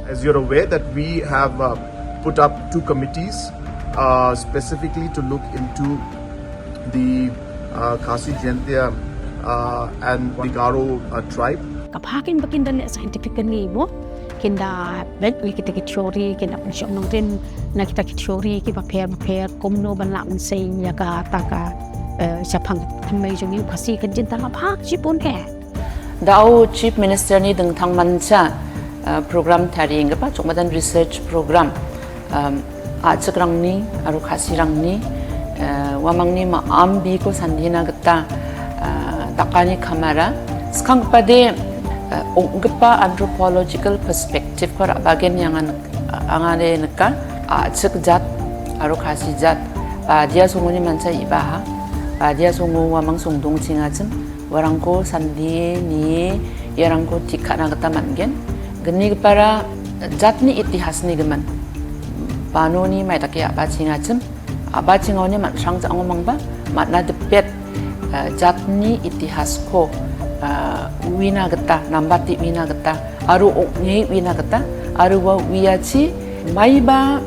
As you're aware that we have put up two committees specifically to look into the Khasi Jaintia and the Garo tribe. Kapakin bakin dan scientifically mo kinda bet we kita theory kinda pension nong rin na kita theory kita pair komno ban la man sei ya ka ta ka sa phang thamai jong yu khasi kan jin ta phak chi pon he Dao Chief Minister ni deng thang man cha program thari nga pa chokmadan research program a chakrang ni aru khasi rang ni wamang ni ma ambi ko sandhina gata takani kamera skang pade ongpa anthropological perspective ko bagen yang angane naka a chakjat aru khasi jat dia sunguni mancha ibaha dia sungu wamang sungdung chingachim warangko sandi ni yarangko tikana gata mangen geni para jatni itihas ni geman panoni mai take aba chingachim aba chingone man sang jang mangba matna depet jatni itihas ko wina gata nambati wina gata aru okni wina gata aru wa wiachi maiba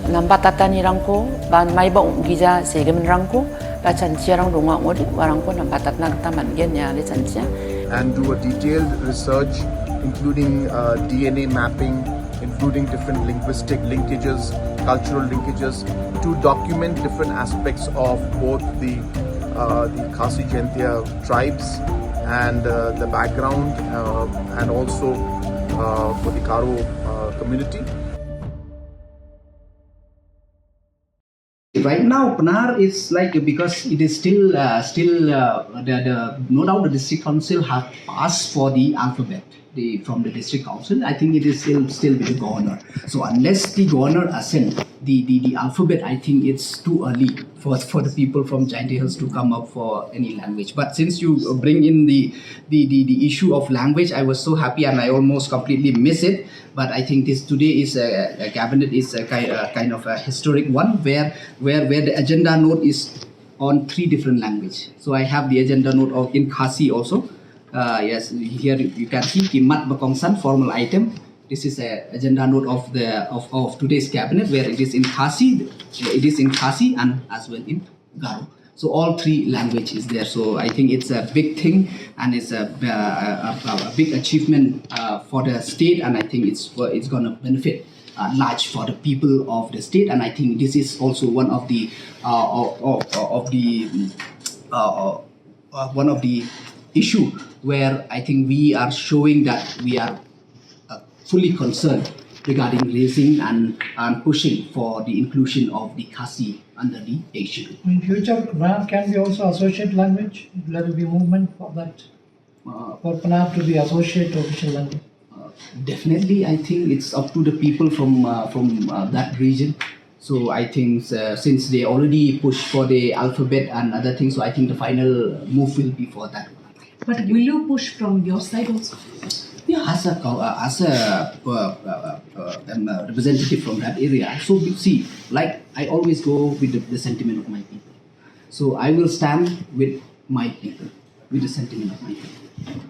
nambatata ni rangko ban maiba ongija segem rangko ba chanchia rang donga ngodi warangko nambatatna gata mangen ya le chanchia and do a detailed research including DNA mapping, including different linguistic linkages, cultural linkages to document different aspects of both the Khasi Jaintia tribes and the background and also for the Garo community. Right now, Pnar is like, because it is still no doubt the district council have asked for the alphabet from the district council. I think it is still with the governor. So unless the governor assent the alphabet, I think it's too early for the people from Jaintia Hills to come up for any language. But since you bring in the issue of language, I was so happy and I almost completely miss it. But I think today is a cabinet is a kind of a historic one where the agenda note is on 3 different languages. So I have the agenda note of in Khasi also. Yes, here you can see Kimat Bakongsan formal item. This is a agenda note of today's cabinet where it is in Khasi, and as well in Garo. So all 3 languages is there. So I think it's a big thing and it's a big achievement for the state, and I think it's going to benefit large for the people of the state. And I think this is also one of the issue where I think we are showing that we are fully concerned regarding raising and pushing for the inclusion of the Khasi under the issue. In future, Pnar can be also associate language. There will be movement for that, for Pnar to be associate official language. Definitely, I think it's up to the people from that region. So I think since they already pushed for the alphabet and other things, so I think the final move will be for that one. But will you push from your side also? Yeah, as a representative from that area. So you see, like I always go with the sentiment of my people. So I will stand with my people, with the sentiment of my people.